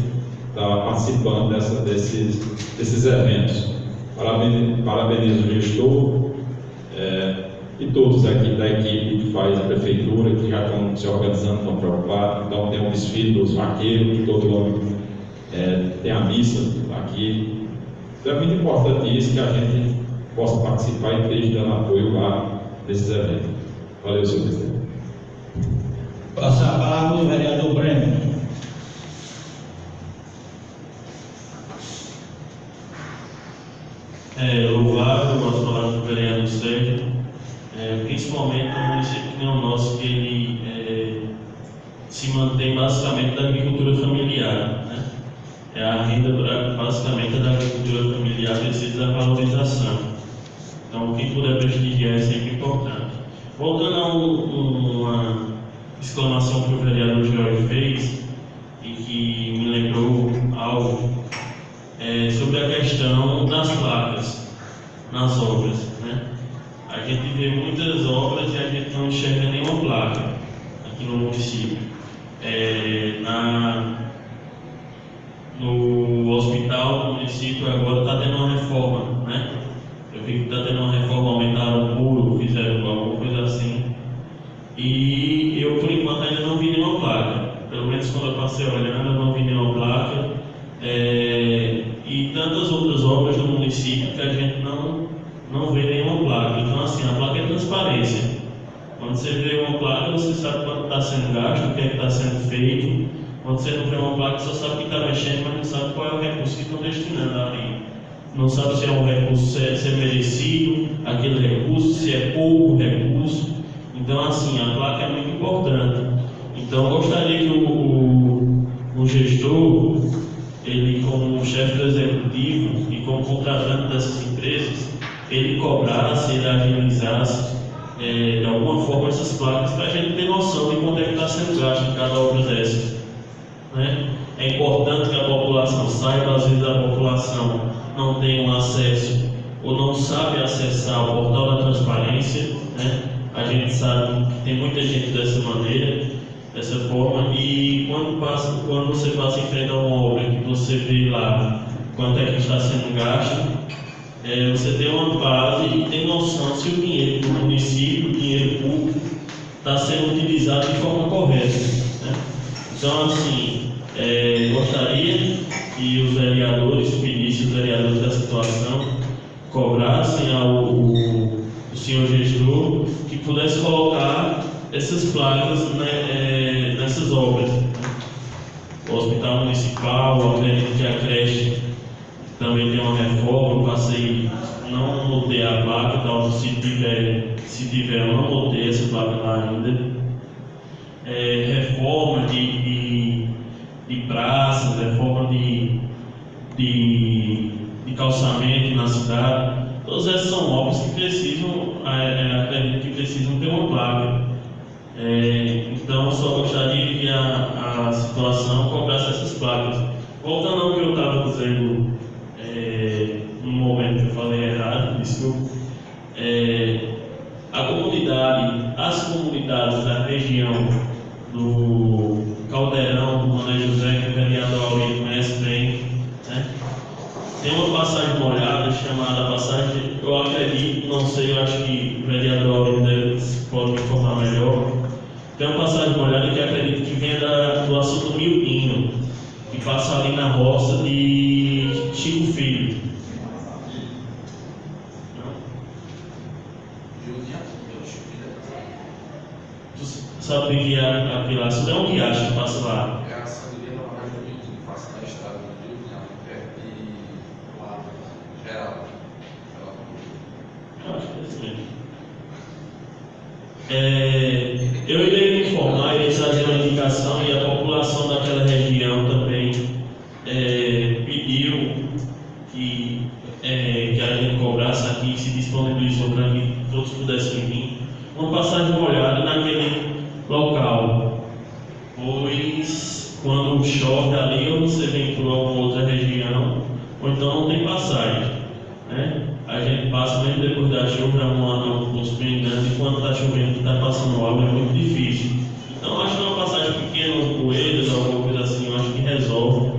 está participando desses eventos. Parabenizo o gestor e todos aqui da equipe que faz a prefeitura, que já estão se organizando, estão preocupados. Então tem um desfile dos vaqueiros, que todo ano tem a missa aqui. Então é muito importante isso, que a gente possa participar e esteja dando apoio lá nesses eventos. Valeu, senhor presidente. Passar a palavra ao vereador Breno. Louvável as palavras do vereador Sérgio, principalmente no município que nem o nosso, que ele se mantém basicamente da agricultura familiar, né? A renda basicamente da agricultura familiar precisa da valorização. Então, quem puder prestigiar é sempre importante. Voltando a uma exclamação que o vereador Jorge fez e que me lembrou algo sobre a questão das placas nas obras, né? A gente vê muitas obras e a gente não enxerga nenhuma placa aqui no município. No hospital do município agora está tendo uma reforma, né? Eu vi que está tendo uma reforma, aumentaram o muro, fizeram alguma coisa assim. E eu, por enquanto, ainda não vi nenhuma placa. Pelo menos quando eu passei olhando, eu não vi nenhuma placa. E tantas outras obras do município que a gente não vê nenhuma placa. Então, assim, a placa é transparência. Quando você vê uma placa, você sabe quanto está sendo gasto, o que é que está sendo feito. Quando você não vê uma placa, você sabe que está mexendo, mas não sabe qual é o recurso que estão destinando ali. Não sabe se é um recurso, se é merecido aquele recurso, se é pouco recurso. Então, assim, a placa é muito importante. Então, eu gostaria que o gestor, ele como chefe do executivo e como contratante dessas empresas, ele cobrasse, ele agilizasse de alguma forma essas placas para a gente ter noção de quanto é que está sendo gasto em cada obra dessas, né? É importante que a população saiba, às vezes a população não tem um acesso ou não sabe acessar o portal da transparência, né? A gente sabe que tem muita gente dessa maneira, dessa forma, e quando você passa em frente a uma obra que você vê lá quanto é que está sendo gasto, você tem uma base e tem noção se o dinheiro do município, o dinheiro público, está sendo utilizado de forma correta, né? Então, assim, gostaria que os vereadores, pedissem os vereadores da situação, cobrassem ao senhor gestor que pudesse colocar essas placas, né, nessas obras. O Hospital Municipal, acredito que a creche também tem uma reforma. Eu passei, não notei a placa, então se tiver, eu não notei essa placa lá ainda. Reforma de de calçamento na cidade. Todas essas são obras que precisam, acredito que precisam ter uma placa. Então, eu só gostaria que a situação cobrasse essas placas. Voltando ao que eu estava dizendo no momento que eu falei errado, desculpa. As comunidades da região do Caldeirão, do Mané José, que o vereador Aurélio conhece bem, né? Tem uma passagem molhada chamada passagem, eu acredito, não sei, eu acho que o vereador Aurélio pode me informar melhor. Tem uma passagem molhada que eu acredito que vem do assunto Milpinho, que passa ali na roça de Chico Filho. Tu sabe o que é aquilo lá? Isso é um riacho que passa lá. É a sangria da Mané José que passa na estrada do Rio, perto de lá, geral. Eu acho que é isso mesmo. Eu irei me informar, irei trazer uma indicação e a população daquela região também pediu que a gente cobrasse aqui, se disponibilizou para que todos pudessem vir, uma passagem molhada naquele local, pois quando chove ali ou você vem por alguma outra região, ou então não tem passagem, né? A gente passa mesmo depois da chuva, um poço bem grande, e quando está chovendo, está passando água, é muito difícil. Então, acho que uma passagem pequena, um coelho, alguma coisa assim, eu acho que resolve.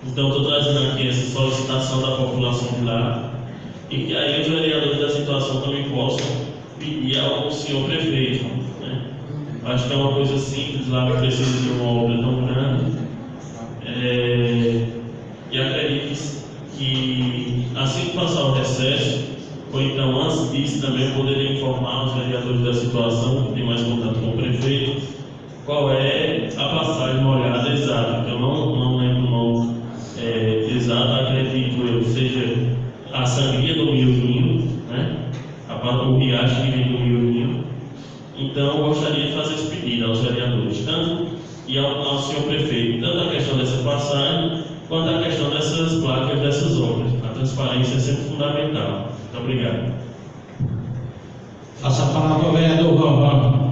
Então, estou trazendo aqui essa solicitação da população de lá, e que aí os vereadores da situação também possam pedir ao senhor prefeito, né? Acho que é uma coisa simples, lá não precisa de uma obra tão grande. E acredito que assim que passar o recesso, ou então antes disso também poderia informar os vereadores da situação, que tem mais contato com o prefeito, qual é a passagem molhada exata, que eu não lembro o nome exato, acredito eu, seja a sangria do Milvinho, né? O riacho que vem do Milvinho. Então eu gostaria de fazer esse pedido aos vereadores, tanto e ao senhor prefeito, tanto a questão dessa passagem, quanto a questão dessas placas, dessas obras. A transparência é sempre fundamental. Muito obrigado. Passa a palavra ao vereador Galvão.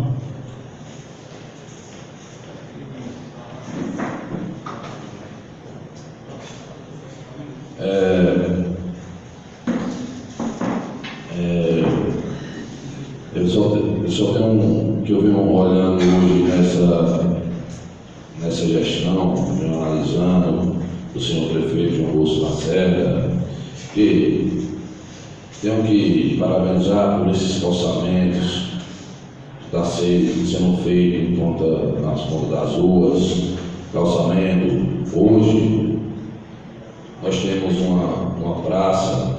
Eu só tenho que eu venho olhando hoje nessa gestão, venho analisando o senhor prefeito João Bosco Lacerda, que tenho que parabenizar por esses calçamentos que está sendo feito nas pontas das ruas, calçamento. Hoje nós temos uma praça,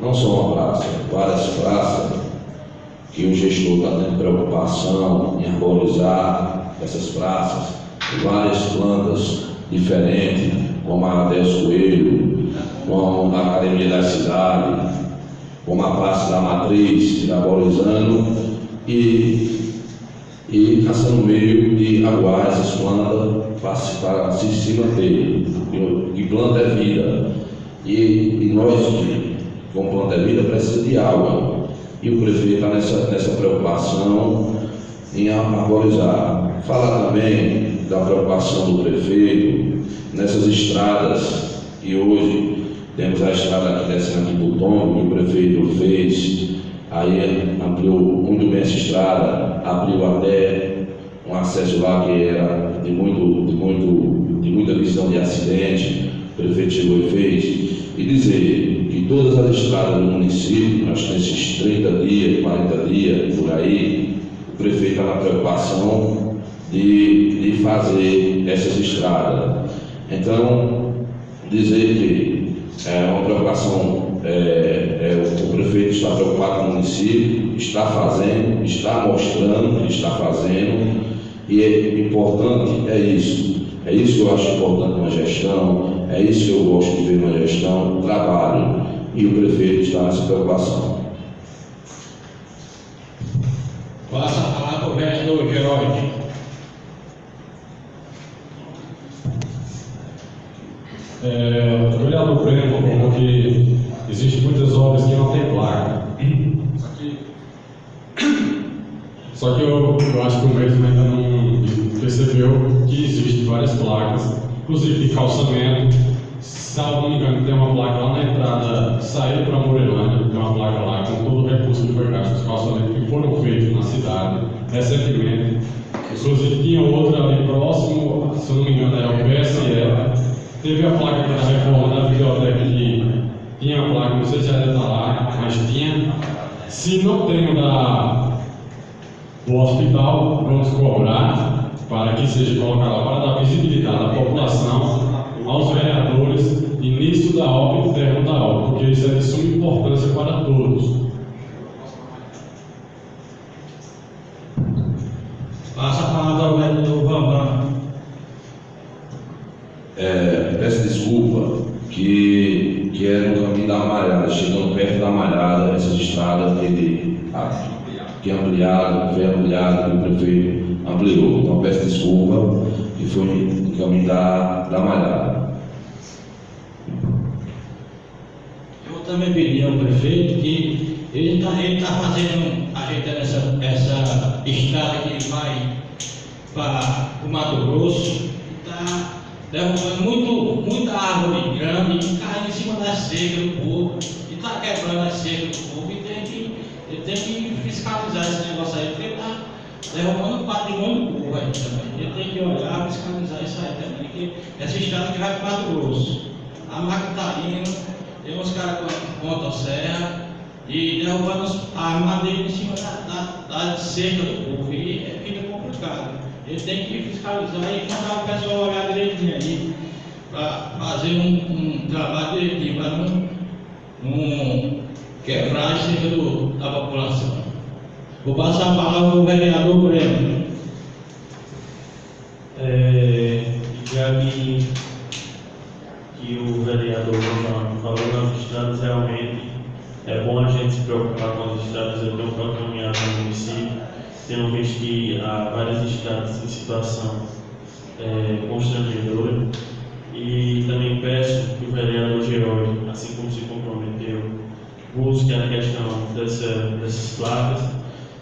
não só uma praça, várias praças, que o gestor está tendo preocupação em arborizar essas praças, várias plantas diferentes, como a Adelso Coelho, como a Academia da Cidade, como a Praça da Matriz, arborizando e caçando meio de aguar essas plantas para se manter. E planta é vida. E nós, como planta é vida, precisa de água. E o prefeito está nessa preocupação em arborizar. Falar também da preocupação do prefeito nessas estradas, e hoje temos a estrada aqui descendo aqui do Tombo, que o prefeito fez, aí ampliou muito bem essa estrada, abriu até um acesso lá que era de muita visão de acidente, o prefeito chegou e fez, e dizer que todas as estradas do município, nós temos esses 30 dias, 40 dias, por aí, o prefeito está na preocupação de fazer essas estradas. Então, dizer que é uma preocupação, o prefeito está preocupado com o município, está fazendo, está mostrando que está fazendo, e é importante, é isso que eu acho importante numa gestão, é isso que eu gosto de ver numa gestão, trabalho, e o prefeito está nessa preocupação. Passa a palavra ao vereador Geróide. O vereador Breno falou que existem muitas obras que não têm placa. Só que eu acho que o mesmo ainda não percebeu que existem várias placas, inclusive de calçamento. Salvo não me engano, tem uma placa lá na entrada, saída para Morelândia, tem uma placa lá com todo o recurso que foi gasto, os calçamentos que foram feitos na cidade recentemente. Inclusive tinha outra ali próximo, se eu não me engano, é o PSE. Teve a placa da reforma da biblioteca que tinha a placa, não sei se ainda está lá, mas tinha. Se não tem o do hospital, vamos cobrar para que seja colocado para dar visibilidade à população, aos vereadores, início da obra e término da obra, porque isso é de suma importância para todos. Passa a palavra ao vereador Bambam. Peço desculpa que é no caminho da Malhada, chegando perto da Malhada, essas estradas que foi ampliado, que o prefeito ampliou. Então peço desculpa que foi no caminho da Malhada. Eu também pedi ao prefeito que ele está fazendo, ajeitando essa estrada que vai para o Mato Grosso, está derrubando muita árvore grande, caindo em cima da cerca do povo, e está quebrando a cerca do povo, e ele tem que fiscalizar esse negócio aí, porque está derrubando o patrimônio do povo aí também. Ele tem que olhar, fiscalizar isso aí também, porque essa estrada que vai para o Mato Grosso, a máquina está indo, tem uns caras com motosserra e derrubando a madeira em cima da cerca do povo, e fica complicado. Ele tem que fiscalizar e mandar o pessoal olhar direitinho aí, para fazer um trabalho direitinho, para não quebrar a cerca da população. Vou passar a palavra ao vereador Breno. Já que o vereador falou nas estradas, realmente é bom a gente se preocupar com as estradas. Eu tenho caminhado no município, tenho visto que há várias estradas em situação constrangedora, e também peço que o vereador George, assim como se comprometeu, busque a questão dessas placas,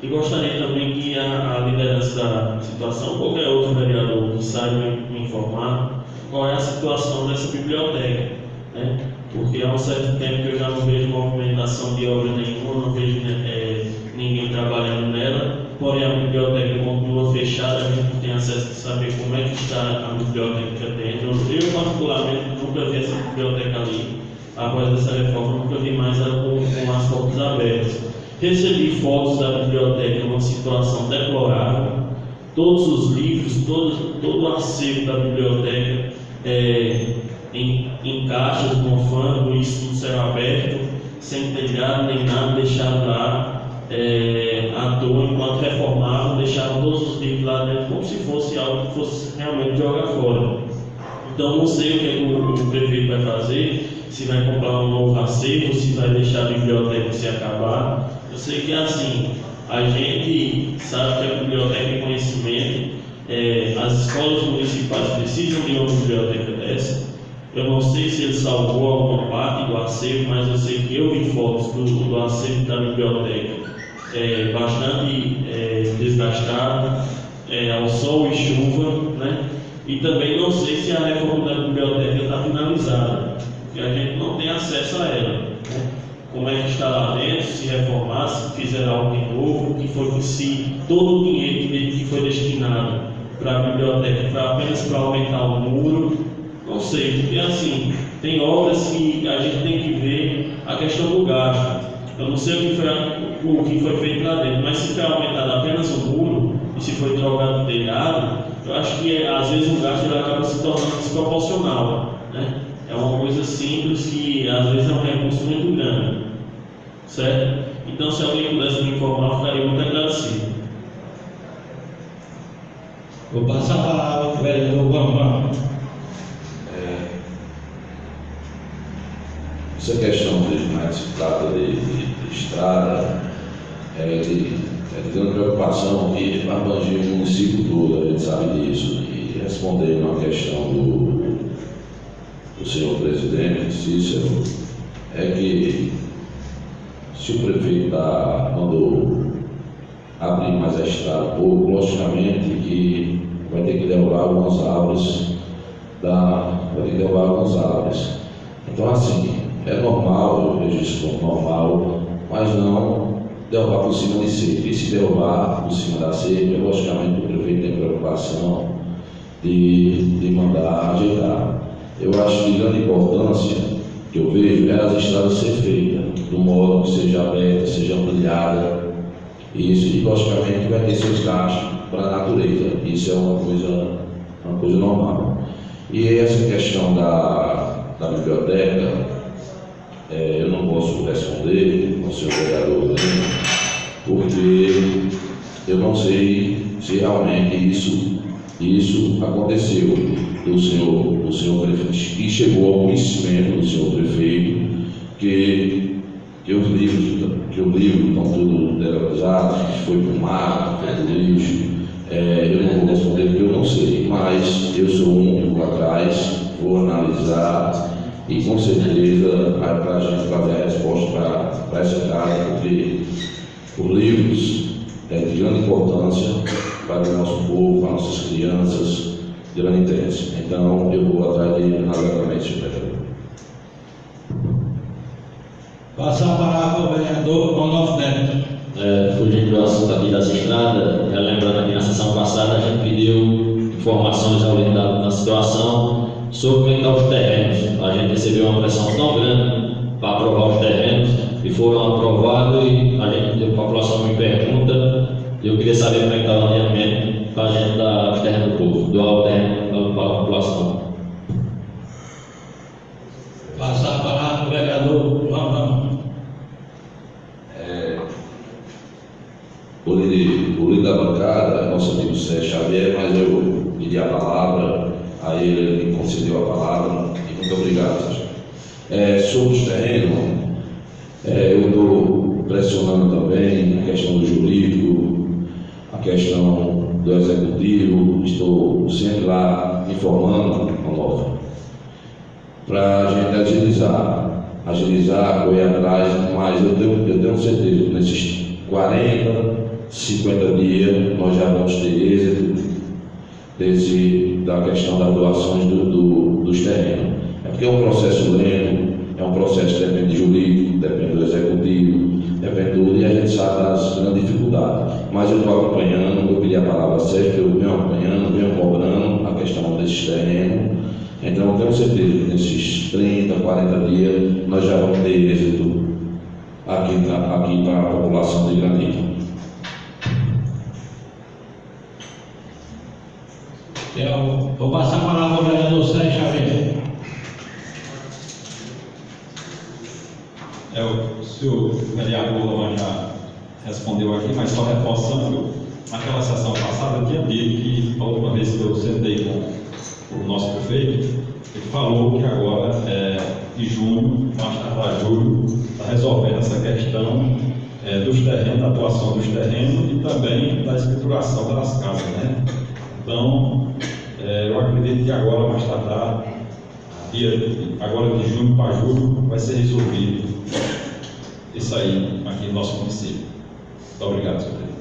e gostaria também que a liderança da situação, qualquer outro vereador que saiba me informar qual é a situação dessa biblioteca, né? Porque há um certo tempo que eu já não vejo movimentação de obra nenhuma, não vejo ninguém trabalhando nela, porém a biblioteca continua fechada, a gente não tem acesso a saber como é que está a biblioteca dentro. Eu particularmente nunca vi essa biblioteca ali, após essa reforma, nunca vi mais ela com as portas abertas. Recebi fotos da biblioteca numa situação deplorável, todos os livros, todo o acervo da biblioteca em caixas, mofando, isso no céu aberto, sem telhado nem nada, deixado lá à toa, enquanto reformavam, deixavam todos os livros lá dentro como se fosse algo que fosse realmente jogar fora. Então não sei o que o prefeito vai fazer, se vai comprar um novo acervo, se vai deixar a biblioteca se acabar. Eu sei que é assim, a gente sabe que a biblioteca é conhecimento, as escolas municipais precisam de uma biblioteca dessa. Eu não sei se ele salvou alguma parte do acervo, mas eu sei que eu vi fotos do acervo da biblioteca bastante desgastado, ao sol e chuva, né? E também não sei se a reforma da biblioteca está finalizada, porque a gente não tem acesso a ela, né? Como é que está lá dentro, se reformar, se fizer algo de novo, se todo o dinheiro que foi destinado para a biblioteca foi apenas para aumentar o muro, não sei, porque assim, tem obras que a gente tem que ver a questão do gasto. Eu não sei o que foi feito lá dentro, mas se foi aumentado apenas o muro e se foi trocado o telhado, eu acho que às vezes o gasto ele acaba se tornando desproporcional, né? É uma coisa simples que às vezes é um recurso muito grande, certo? Então, se alguém pudesse me informar, eu ficaria muito agradecido. Vou passar a palavra para o vereador Bambam. Essa questão mais se trata de estrada, de grande preocupação que abrange o município todo, a gente sabe disso. E respondendo à questão do senhor é que se o prefeito mandou abrir mais a estrada um pouco, logicamente que vai ter que derrubar algumas árvores, Então, assim, é normal, eu vejo isso como normal, mas não derrubar por cima de cerca. E se derrubar por cima da cerca, logicamente o prefeito tem preocupação de mandar ajeitar. Eu acho de grande importância que eu vejo é as estradas ser feitas, do modo que seja aberta, seja ampliada. Isso, e logicamente vai ter seus gastos para a natureza. Isso é uma coisa normal. E essa questão da biblioteca, eu não posso responder ao senhor vereador, porque eu não sei se realmente isso aconteceu do senhor prefeito, e chegou ao conhecimento do senhor prefeito que os livros estão tudo legalizados, que foi para o mar, foi para o lixo. Eu não vou responder porque eu não sei, mas eu sou um que vou atrás, vou analisar e com certeza para a gente trazer a resposta para essa casa, porque os livros é de grande importância para o nosso povo, para nossas crianças, de grande interesse. Então eu vou atrás de analisar senhor vereador. Passar a palavra ao vereador Ronaldo Neto. Fugindo do assunto aqui das estradas, lembrando aqui na sessão passada, a gente pediu informações ao líder da situação sobre como estão os terrenos. A gente recebeu uma pressão tão grande para aprovar os terrenos e foram aprovados, e a população me pergunta, e eu queria saber como está o alinhamento para a gente dar os terrenos do povo, doar o terreno para a população. Passar a palavra ao vereador João Ramos. O líder da bancada é nosso amigo Sérgio Xavier, mas eu pedi a palavra a ele me concedeu a palavra, e muito obrigado, Sérgio. Sobre os terrenos, eu estou pressionando também a questão do jurídico, a questão do executivo, estou sempre lá informando a nova, para a gente agilizar, correr atrás, mas eu tenho certeza que nesses 40, 50 dias nós já vamos ter êxito da questão das doações dos terrenos. É porque é um processo lento, é um processo que depende de jurídico, depende do executivo, depende de tudo, e a gente sabe das grandes dificuldades. Mas eu estou acompanhando, eu pedi a palavra certa, eu venho acompanhando, venho cobrando a questão desses terrenos. Então eu tenho certeza que nesses 30, 40 dias nós já vamos ter êxito aqui para a população de Granito. Vou passar a palavra ao vereador Sérgio Xavier. O senhor vereador Lohan já respondeu aqui, mas só reforçando, naquela sessão passada eu tinha dito que a última vez que eu sentei com o nosso prefeito, ele falou que agora, de junho, mais tarde julho, está resolvendo essa questão dos terrenos, da atuação dos terrenos e também da escrituração das casas, né? Então, eu acredito que agora, mais tarde, agora de junho para julho, vai ser resolvido isso aí aqui no nosso município. Muito obrigado, senhor presidente.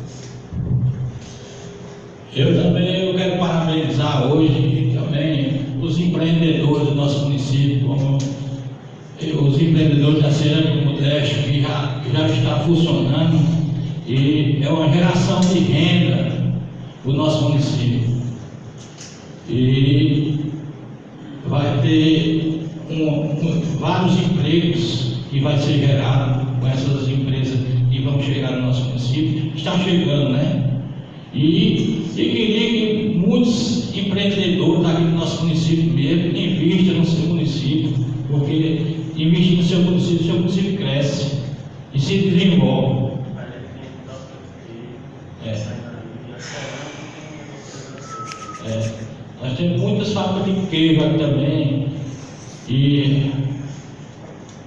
Eu também quero parabenizar hoje também os empreendedores do nosso município, como os empreendedores da Cerâmica Modeste, que já está funcionando, e é uma geração de renda para o nosso município. E vai ter vários empregos que vai ser gerado com essas empresas que vão chegar no nosso município. Está chegando, né? E queria que muitos empreendedores aqui do nosso município mesmo investam no seu município, porque investir no seu município cresce e se desenvolve. Nós temos muitas fábricas de queijo aqui também, e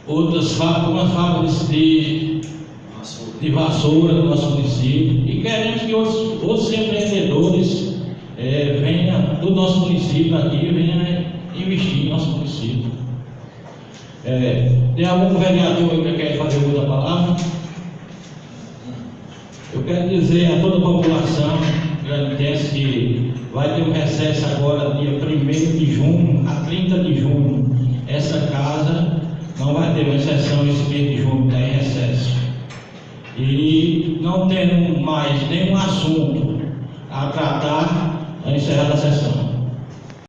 algumas fábricas de vassoura no nosso município, e queremos que outros empreendedores venham do nosso município aqui, venham investir no nosso município. Tem algum vereador que quer fazer uso da palavra? Eu quero dizer a toda a população grandense que vai ter um recesso agora, dia 1º de junho a 30 de junho. Essa casa não vai ter uma sessão esse mês de junho, está em recesso. E não tendo mais nenhum assunto a tratar, a encerrar a sessão.